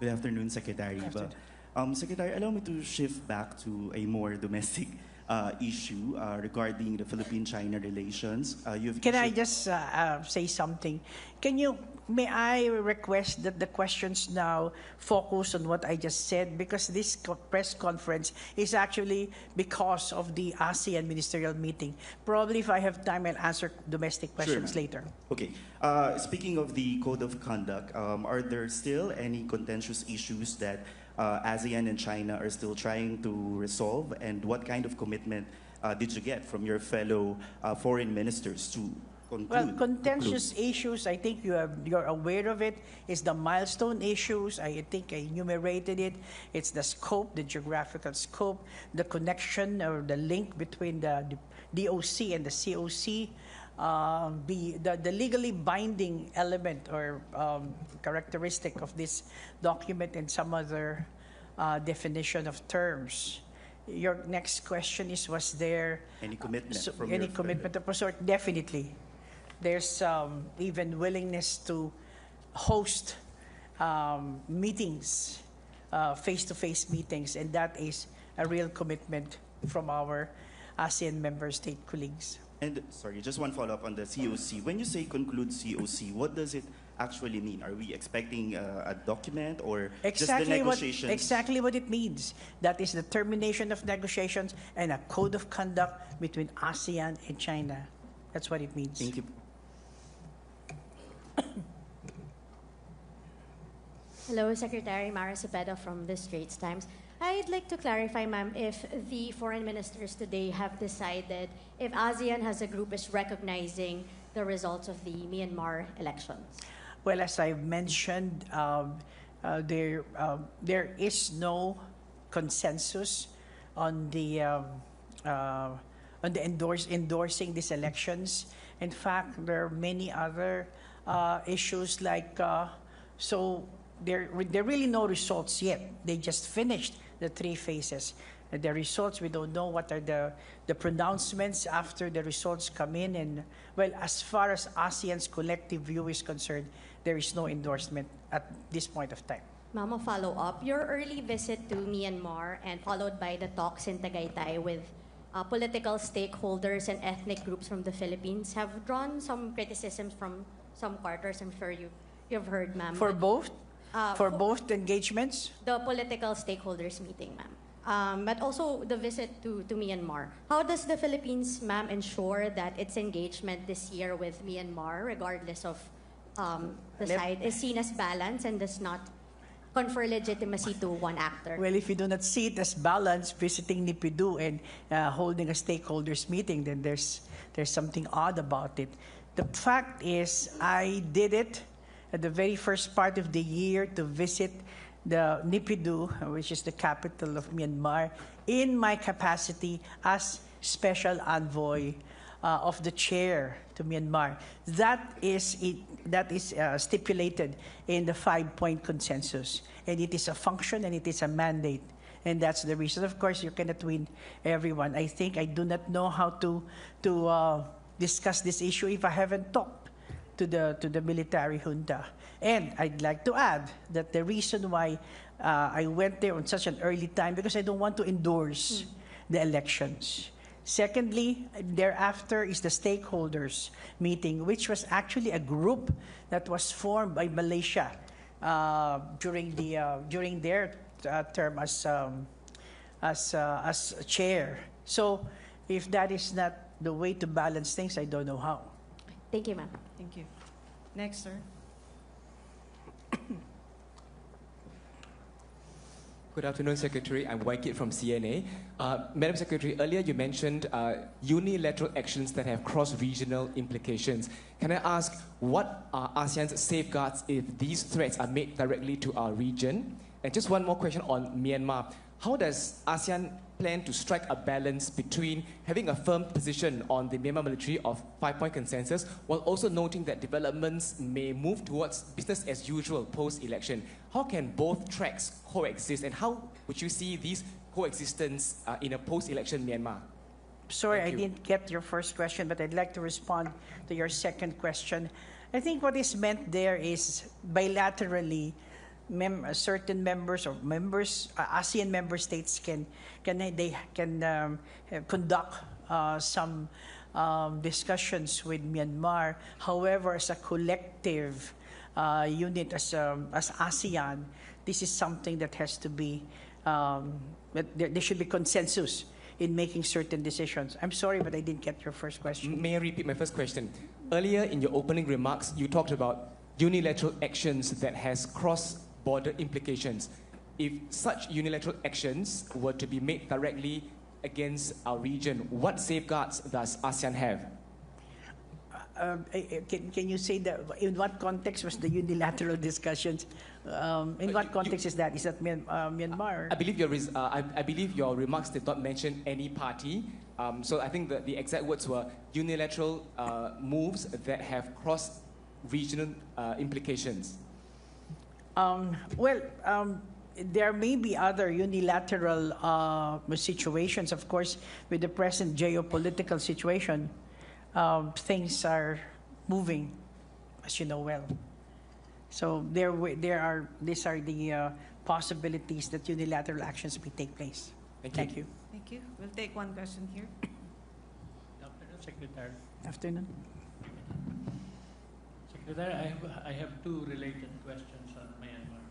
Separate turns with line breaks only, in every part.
Good afternoon, Secretary. Secretary, allow me to shift back to a more domestic issue regarding the Philippine-China relations.
Can I just say something? May I request that the questions now focus on what I just said, because this press conference is actually because of the ASEAN ministerial meeting. Probably if I have time, I'll answer domestic questions later.
Okay. Speaking of the code of conduct, are there still any contentious issues that ASEAN and China are still trying to resolve? And what kind of commitment did you get from your fellow foreign ministers to conclude?
Well, contentious issues, I think you're aware of it, is the milestone issues. I think I enumerated it. It's the scope, the geographical scope, the connection or the link between the DOC and the COC, the legally binding element or characteristic of this document, and some other definition of terms. Your next question is, was there
any commitment from
any commitment of a sort? Definitely. There's even willingness to host meetings, face-to-face meetings, and that is a real commitment from our ASEAN member state colleagues.
And sorry, just one follow-up on the COC. When you say conclude COC, what does it actually mean? Are we expecting a document or just the negotiations?
Exactly what it means. That is the termination of negotiations and a code of conduct between ASEAN and China. That's what it means.
Thank you.
Hello, Secretary Mara Cepeda from the Straits Times. I'd like to clarify, ma'am, if the foreign ministers today have decided if ASEAN as a group is recognizing the results of the Myanmar elections.
Well, as I've mentioned, there is no consensus on the endorsing these elections. In fact, there are many other issues like so. There are really no results yet. They just finished the 3 phases. The results, we don't know what are the pronouncements after the results come in. And, well, as far as ASEAN's collective view is concerned, there is no endorsement at this point of time.
Ma'am, a follow-up. Your early visit to Myanmar and followed by the talks in Tagaytay with political stakeholders and ethnic groups from the Philippines have drawn some criticisms from some quarters. I'm sure you've heard, ma'am.
For both? For both engagements?
The political stakeholders meeting, ma'am. But also the visit to Myanmar. How does the Philippines, ma'am, ensure that its engagement this year with Myanmar, regardless of the side, is seen as balanced and does not confer legitimacy to one actor?
Well, if you do not see it as balanced, visiting Nipidu and holding a stakeholders meeting, then there's something odd about it. The fact is, I did it at the very first part of the year to visit the Nipidu, which is the capital of Myanmar, in my capacity as special envoy of the chair to Myanmar. That is stipulated in the 5-point consensus, and it is a function and it is a mandate, and that's the reason. Of course, you cannot win everyone. I think I do not know how to discuss this issue if I haven't talked to the military junta. And I'd like to add that the reason why I went there on such an early time, because I don't want to endorse the elections. Secondly, thereafter is the stakeholders meeting, which was actually a group that was formed by Malaysia during their term as chair. So if that is not the way to balance things, I don't know how.
Thank you, ma'am.
Thank you. Next, sir.
Good afternoon, Secretary. I'm Waikit from CNA. Madam Secretary, earlier you mentioned unilateral actions that have cross-regional implications. Can I ask, what are ASEAN's safeguards if these threats are made directly to our region? And just one more question on Myanmar. How does ASEAN plan to strike a balance between having a firm position on the Myanmar military of 5-point consensus while also noting that developments may move towards business as usual post-election? How can both tracks coexist, and how would you see these coexistence in a post-election Myanmar?
Sorry, I didn't get your first question, but I'd like to respond to your second question. I think what is meant there is bilaterally certain members or ASEAN member states can conduct some discussions with Myanmar. However, as a collective unit, as ASEAN, this is something that has to be there should be consensus in making certain decisions. I'm sorry, but I didn't get your first question.
May I repeat my first question? Earlier in your opening remarks, you talked about unilateral actions that has cross-border implications. If such unilateral actions were to be made directly against our region, what safeguards does ASEAN have?
Can you say that in what context was the unilateral discussions? In what context is that? Is that Myanmar?
I believe your remarks did not mention any party. So I think the exact words were unilateral moves that have cross-regional implications.
There may be other unilateral situations. Of course, with the present geopolitical situation, things are moving, as you know well. So these are the possibilities that unilateral actions may take place.
Thank you.
Thank you. We'll take one question here.
Good afternoon, Secretary.
Afternoon.
Secretary, I have two related questions on Myanmar.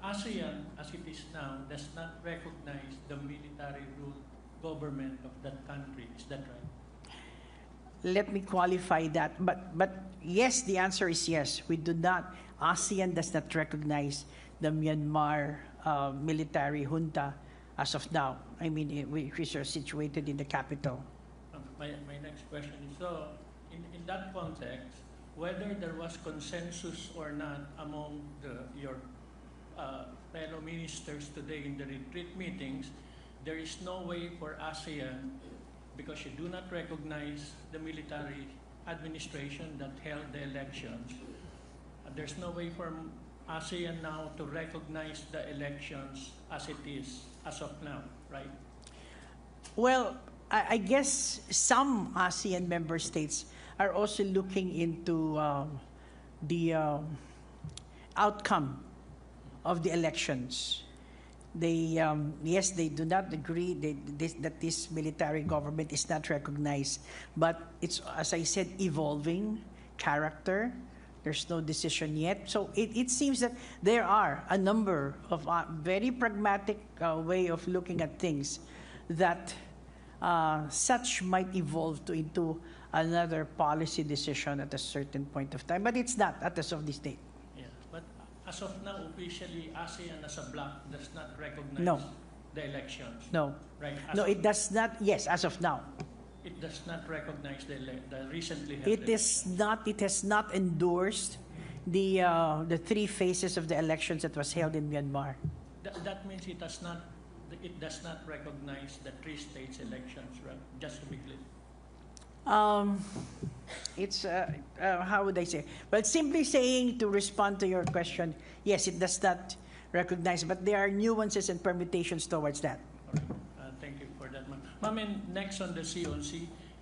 ASEAN, as it is now, does not recognize the military rule government of that country. Is that right?
Let me qualify that. But yes, the answer is yes. We do not. ASEAN does not recognize the Myanmar military junta as of now. I mean, which are situated in the capital.
My next question is, so in that context, whether there was consensus or not among your fellow ministers today in the retreat meetings, there is no way for ASEAN, because you do not recognize the military administration that held the elections, there's no way for ASEAN now to recognize the elections as it is, as of now, right?
Well, I guess some ASEAN member states are also looking into the outcome of the elections. They yes, they do not agree that this military government is not recognized, but it's, as I said, evolving character. There's no decision yet. So it seems that there are a number of very pragmatic way of looking at things that such might evolve into another policy decision at a certain point of time. But it's not as of this date.
Yeah, but as of now, officially, ASEAN as a bloc does not recognize the elections.
No.
Right?
It does not. Yes, as of now.
It does not recognize the recently held
It has not endorsed the 3 phases of the elections that was held in Myanmar.
That means it does not recognize the 3 states elections, right? Just to be clear.
It's how would I say? Well, simply saying, to respond to your question, yes, it does not recognize, but there are nuances and permutations towards that.
All right. Thank you for that, ma'am. Ma'am, and next on the C,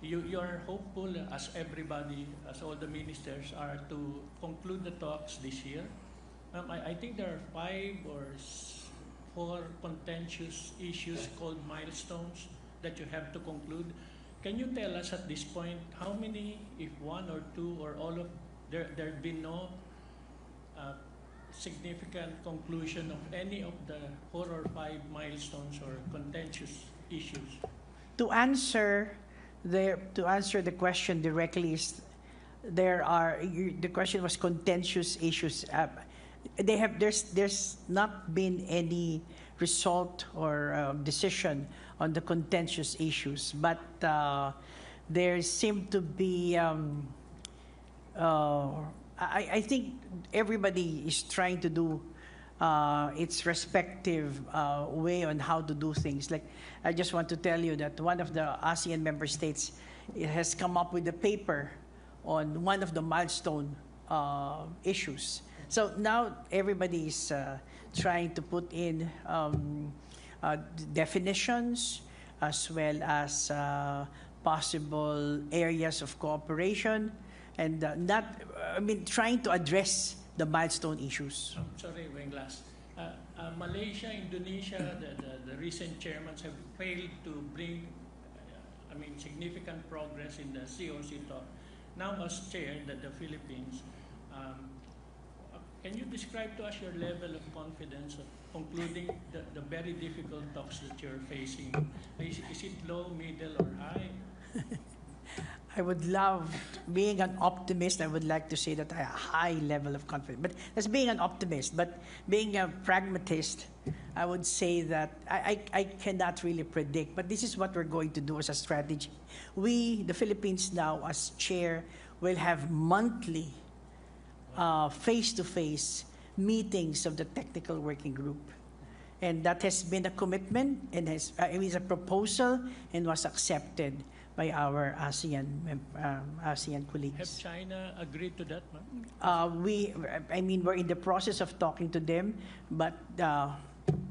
you are hopeful, as everybody, as all the ministers are, to conclude the talks this year. I think there are 5 or 4 contentious issues called milestones that you have to conclude. Can you tell us at this point how many, if 1 or 2 or all of, there have been no significant conclusion of any of the 4 or 5 milestones or contentious issues? To answer
the question directly, the question was contentious issues. There's not been any result or decision on the contentious issues, but there seem to be. I think everybody is trying to do its respective way on how to do things. Like, I just want to tell you that one of the ASEAN member states has come up with a paper on one of the milestone issues. So now everybody is trying to put in definitions as well as possible areas of cooperation, and trying to address the milestone issues.
I'm sorry, Wing last. Malaysia, Indonesia, the recent chairmen have failed to bring, significant progress in the COC talk. Now, as chair, the Philippines, can you describe to us your level of confidence of concluding the very difficult talks that you're facing? Is it low, middle, or high?
I would love, being an optimist, I would like to say that I have a high level of confidence. But that's being an optimist. But being a pragmatist, I would say that I cannot really predict. But this is what we're going to do as a strategy. We, the Philippines now, as chair, will have monthly face-to-face meetings of the technical working group. And that has been a commitment and is a proposal and was accepted by our ASEAN colleagues.
Have China agreed to that, ma'am?
We're in the process of talking to them, but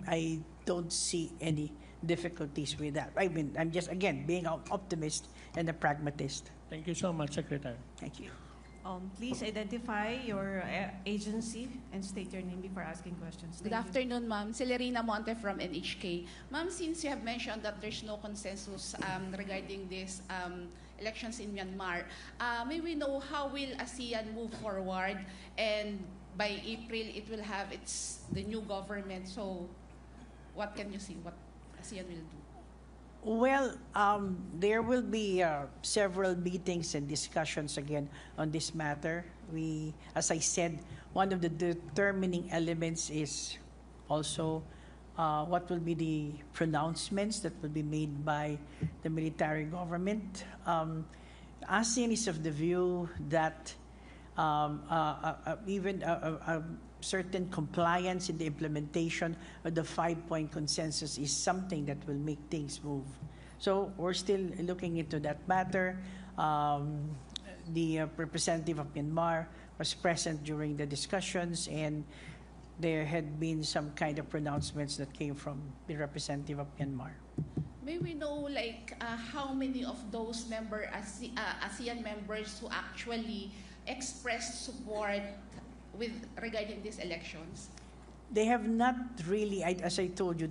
I don't see any difficulties with that. I'm just, again, being an optimist and a pragmatist.
Thank you so much, Secretary.
Thank you.
Please identify your agency and state your name before asking questions.
Good afternoon, ma'am. Celerina Monte from NHK. Ma'am, since you have mentioned that there's no consensus regarding these elections in Myanmar, may we know how will ASEAN move forward? And by April, it will have the new government. So what can you see what ASEAN will do?
Well, there will be several meetings and discussions again on this matter. As I said, one of the determining elements is also what will be the pronouncements that will be made by the military government. ASEAN is of the view that even a certain compliance in the implementation of the 5-point consensus is something that will make things move. So we're still looking into that matter. The representative of Myanmar was present during the discussions, and there had been some kind of pronouncements that came from the representative of Myanmar.
May we know how many of those ASEAN members who actually expressed support regarding these elections?
They have not really, as I told you,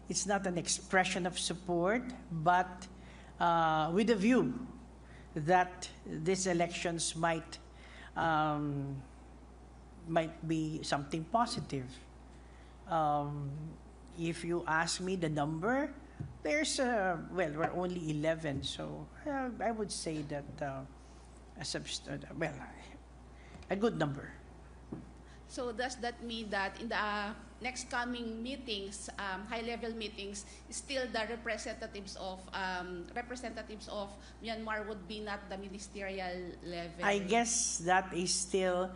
it's not an expression of support, but with a view that these elections might be something positive. If you ask me the number, we're only 11, so I would say that a good number.
So does that mean that in the next coming meetings, high-level meetings, still the representatives of Myanmar would be not the ministerial level?
I guess that is still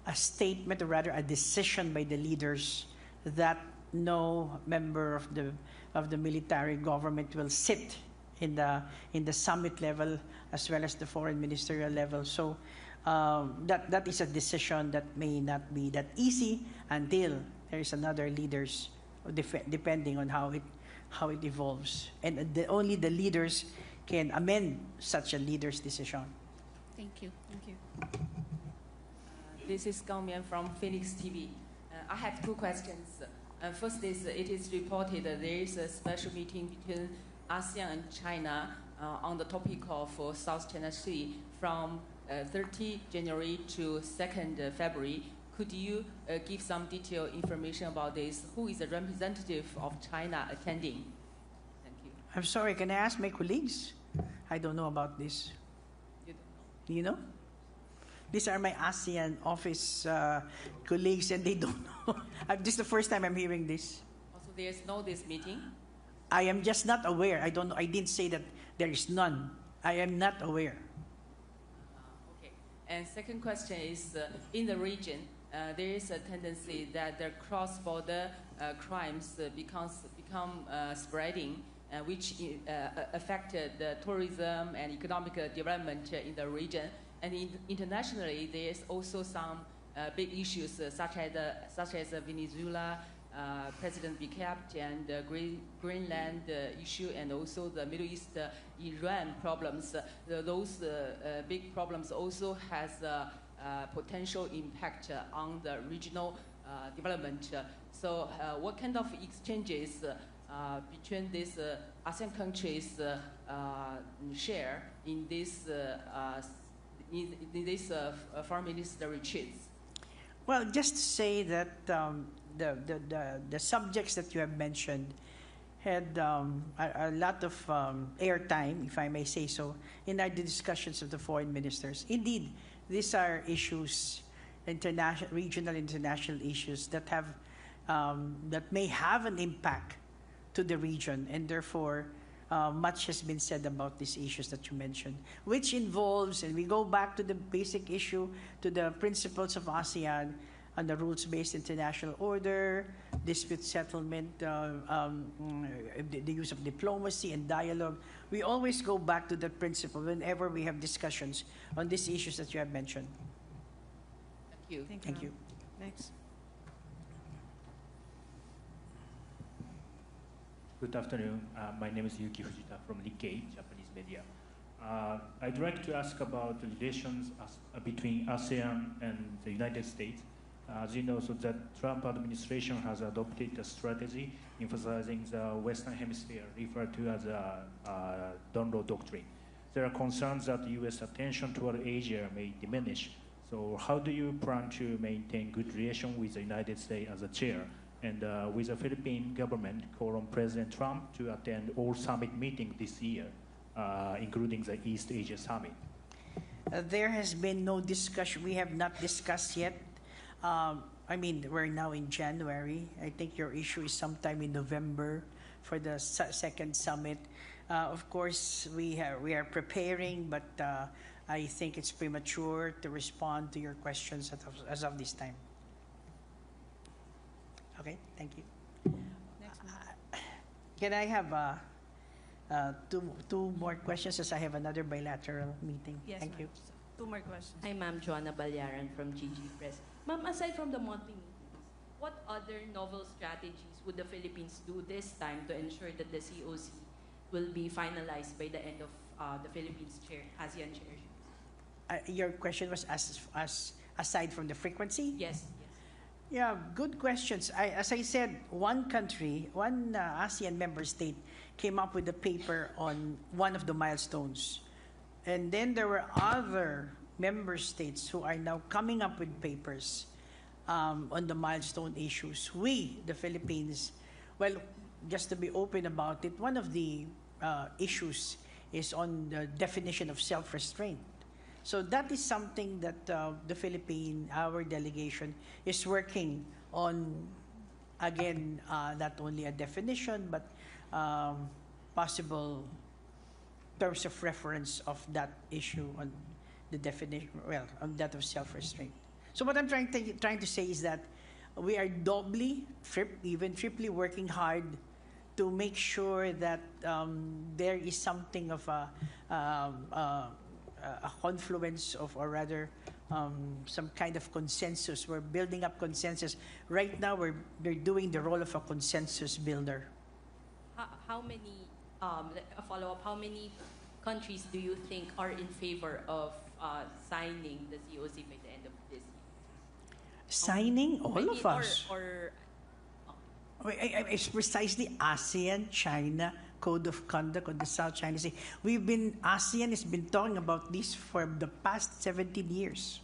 a statement, or rather a decision by the leaders, that no member of the military government will sit in the summit level as well as the foreign ministerial level. So that is a decision that may not be that easy until there is another leaders, depending on how it evolves, and only the leaders can amend such a leader's decision.
Thank you.
Thank you.
This is Gao Mian from Phoenix TV. I have two questions. First is, it is reported that there is a special meeting between ASEAN and China on the topic of South China Sea from 30 January to 2nd February. Could you give some detailed information about this? Who is the representative of China attending? Thank you.
I'm sorry, can I ask my colleagues? I don't know about this.
You don't know?
Do you know? These are my ASEAN office colleagues, and they don't know. This is the first time I'm hearing this.
Also, there is no this meeting?
I am just not aware. I don't know. I didn't say that there is none. I am not aware.
Okay. And second question is, in the region, there is a tendency that the cross-border crimes become spreading, which affected the tourism and economic development in the region. And internationally, there is also some big issues such as Venezuela, President be kept, and the Greenland issue, and also the Middle East Iran problems. Those big problems also has potential impact on the regional development. So what kind of exchanges between these ASEAN countries share in this foreign minister retreats?
Well, just to say that the subjects that you have mentioned had a lot of airtime, if I may say so, in our discussions of the foreign ministers. Indeed, these are issues, regional, international issues that have that may have an impact to the region, and therefore much has been said about these issues that you mentioned, which involves, and we go back to the basic issue, to the principles of ASEAN and the rules-based international order, dispute settlement, the use of diplomacy and dialogue. We always go back to that principle whenever we have discussions on these issues that you have mentioned.
Thank you.
Thank you.
Next.
Good afternoon. My name is Yuki Fujita from Nikkei, Japanese media. I'd like to ask about the relations between ASEAN and the United States. As you know, so the Trump administration has adopted a strategy emphasizing the Western Hemisphere, referred to as a Donroe Doctrine. There are concerns that the U.S. attention toward Asia may diminish. So how do you plan to maintain good relations with the United States as a chair? And with the Philippine government, call on President Trump to attend all summit meetings this year, including the East Asia Summit.
There has been no discussion. We have not discussed yet. I mean, we're now in January. I think your issue is sometime in November for the second summit. Of course, we are preparing, but I think it's premature to respond to your questions as of this time. Okay, thank you.
Next.
Can I have two more questions, as I have another bilateral meeting?
Yes,
Thank
ma'am.
you.
Two more questions.
Hi, Ma'am. Joanna Balyaran from GG Press. Ma'am, aside from the monthly meetings, what other novel strategies would the Philippines do this time to ensure that the COC will be finalized by the end of the Philippines ASEAN chairship?
Your question was as aside from the frequency?
Yes.
Yeah, good questions. As I said, one country, one ASEAN member state came up with a paper on one of the milestones. And then there were other member states who are now coming up with papers on the milestone issues. We, the Philippines, well, just to be open about it, one of the issues is on the definition of self-restraint. So that is something that the Philippine, our delegation, is working on, again, not only a definition, but possible terms of reference of that issue on the definition, well, on that of self-restraint. So what I'm trying to say is that we are doubly, even triply working hard to make sure that there is something of a confluence of, or rather, some kind of consensus. We're building up consensus. Right now, we're doing the role of a consensus builder.
How many, a follow-up, how many countries do you think are in favor of signing the COC by the end of this year?
Signing? All of us.
It's
precisely ASEAN, China, Code of Conduct on the South China Sea. ASEAN has been talking about this for the past 17 years.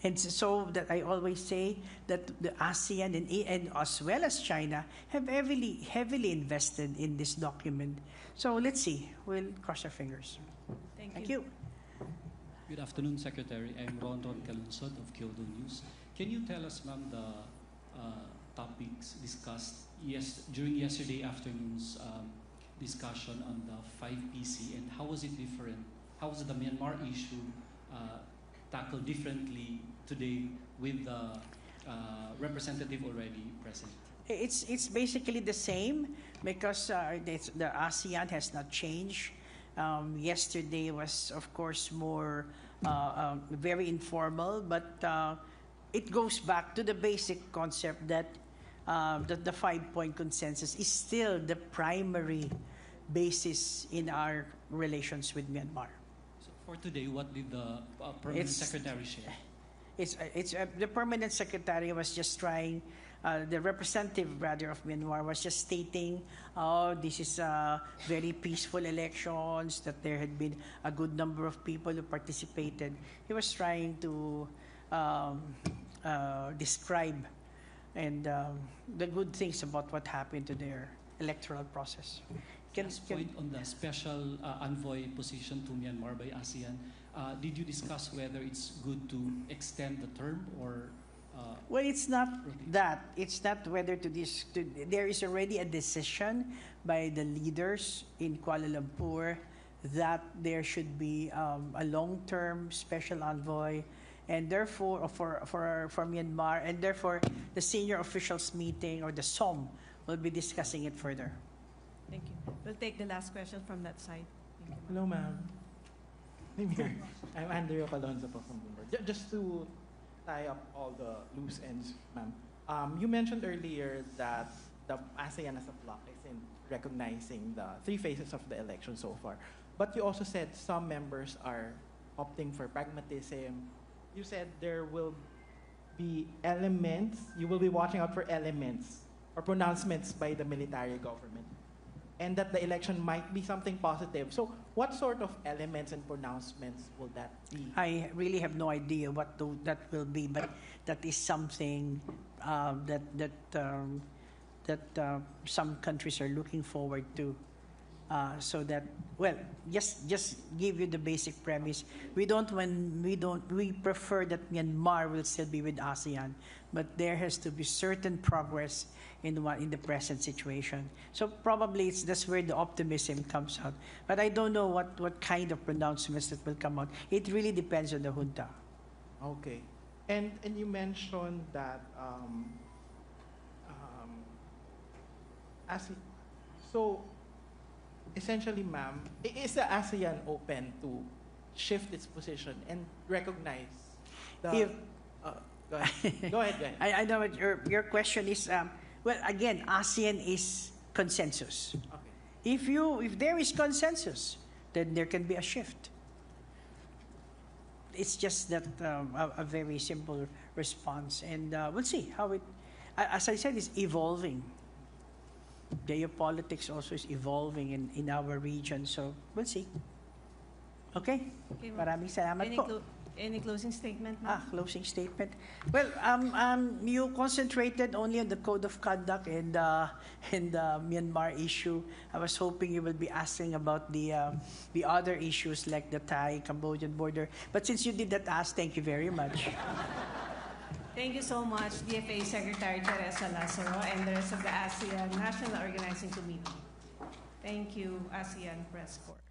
And so that I always say that the ASEAN and as well as China have heavily invested in this document. So let's see. We'll cross our fingers. Thank you.
Good afternoon, Secretary. I'm Ron Calunsod of Kyodo News. Can you tell us, ma'am, the topics discussed during yesterday afternoon's discussion on the 5PC, and how was it different? How was the Myanmar issue tackled differently today with the representative already present?
It's basically the same because the ASEAN has not changed. Yesterday was, of course, more very informal, but it goes back to the basic concept that the 5-point consensus is still the primary basis in our relations with Myanmar.
So for today, what did the Permanent Secretary share?
the permanent secretary was just trying. The representative, rather, of Myanmar was just stating, "Oh, this is very peaceful elections. That there had been a good number of people who participated." He was trying to describe and the good things about what happened to their electoral process.
Last point on the special envoy position to Myanmar by ASEAN. Did you discuss whether it's good to extend the term or?
Well, it's not that. It's not whether to this. There is already a decision by the leaders in Kuala Lumpur that there should be a long-term special envoy, and therefore for Myanmar, and therefore the senior officials meeting or the SOM will be discussing it further.
Thank you. We'll take the last question from that side. Thank you.
Hello, ma'am. I'm Andrea Calonzo from Bloomberg. Just to tie up all the loose ends, ma'am. You mentioned earlier that the ASEAN as a bloc isn't recognizing the 3 phases of the election so far. But you also said some members are opting for pragmatism. You said there will be elements, you will be watching out for elements or pronouncements by the military government, and that the election might be something positive. So what sort of elements and pronouncements will that be?
I really have no idea what that will be, but that is something that some countries are looking forward to. So that, well, just give you the basic premise. We prefer that Myanmar will still be with ASEAN, but there has to be certain progress in the present situation. So probably that's where the optimism comes out. But I don't know what kind of pronouncements that will come out. It really depends on the junta.
Okay. And you mentioned that so essentially, ma'am, is the ASEAN open to shift its position and recognize the... Go ahead. Go ahead.
I know what your question is. Well, again, ASEAN is consensus.
Okay.
If there is consensus, then there can be a shift. It's just that a very simple response, and we'll see how it. As I said, it's evolving. Geopolitics also is evolving in our region, so we'll see. Okay? Maraming salamat po.
Any closing statement, ma'am?
Closing statement. Well, you concentrated only on the code of conduct and the Myanmar issue. I was hoping you will be asking about the other issues like the Thai-Cambodian border. But since you did not ask, thank you very much.
Thank you so much, DFA Secretary Theresa Lazaro and the rest of the ASEAN National Organizing Committee. Thank you, ASEAN Press Corps.